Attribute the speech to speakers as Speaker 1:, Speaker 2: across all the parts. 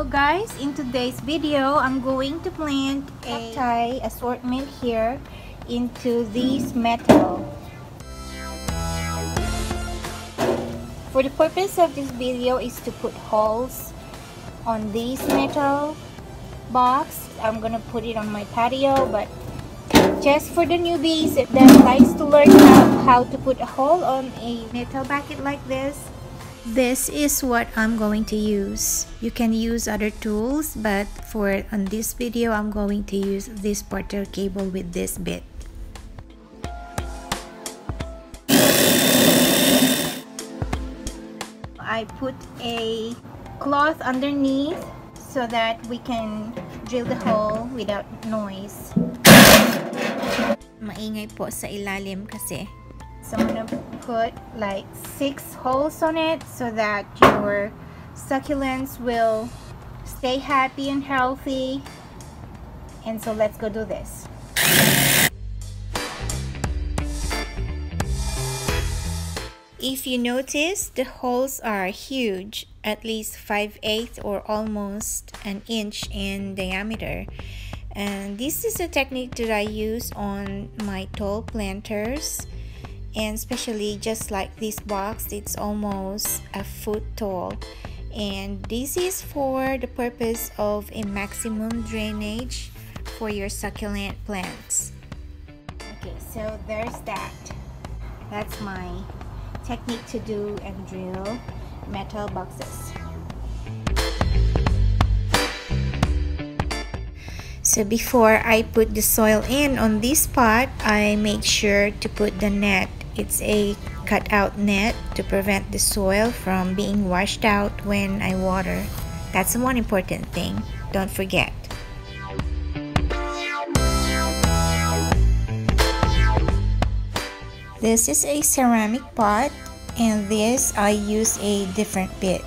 Speaker 1: guys, in today's video I'm going to plant a cacti assortment here into this metal. For the purpose of this video is to put holes on this metal box. I'm gonna put it on my patio, but just for the newbies that likes to learn how to put a hole on a metal bucket like this is what I'm going to use. You can use other tools, but on this video I'm going to use this porter cable with this bit. I put a cloth underneath so that we can drill the hole without noise. Maingay po sa ilalim kasi. So I'm gonna put like 6 holes on it so that your succulents will stay happy and healthy. And so let's go do this. If you notice, the holes are huge, at least 5/8 or almost an inch in diameter. And this is a technique that I use on my tall planters, and especially just like this box, it's almost a foot tall, and this is for the purpose of a maximum drainage for your succulent plants. Okay, so there's that's my technique to do and drill metal boxes. So before I put the soil in on this pot, I make sure to put the net. It's a cutout net to prevent the soil from being washed out when I water. That's one important thing. Don't forget. This is a ceramic pot, and this I use a different bit.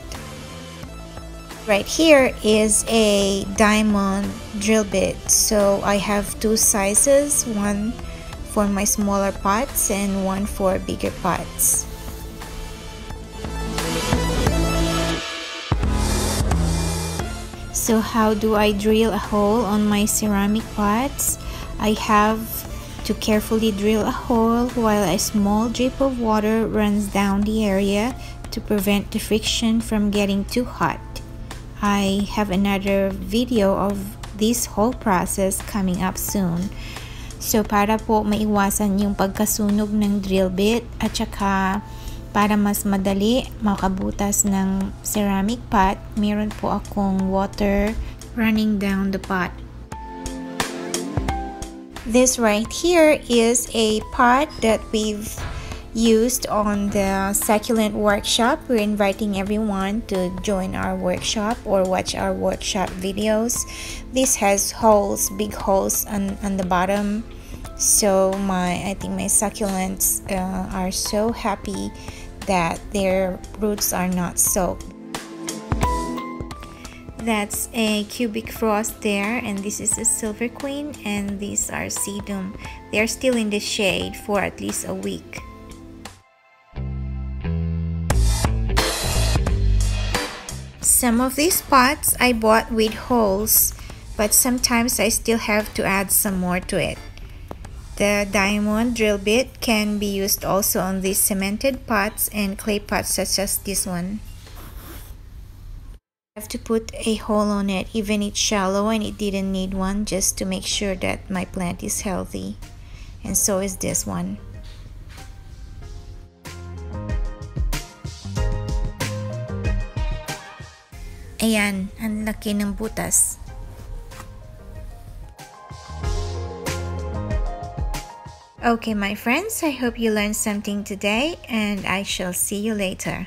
Speaker 1: Right here is a diamond drill bit, so I have 2 sizes, one for my smaller pots and one for bigger pots. So how do I drill a hole on my ceramic pots? I have to carefully drill a hole while a small drip of water runs down the area to prevent the friction from getting too hot. I have another video of this whole process coming up soon. So para po maiwasan yung pagkasunog ng drill bit at saka para mas madali makabutas ng ceramic pot, meron po akong water running down the pot. This right here is a pot that we've used on the succulent workshop. We're inviting everyone to join our workshop or watch our workshop videos. This has holes, big holes on the bottom, so I think my succulents are so happy that their roots are not soaked. That's a cubic frost there, and this is a silver queen, and these are sedum. They're still in the shade for at least a week. Some of these pots I bought with holes, but sometimes I still have to add some more to it. The diamond drill bit can be used also on these cemented pots and clay pots such as this one. I have to put a hole on it, even it's shallow and it didn't need one, just to make sure that my plant is healthy. And so is this one. Ayan, ang laki ng butas. Okay, my friends, I hope you learned something today, and I shall see you later.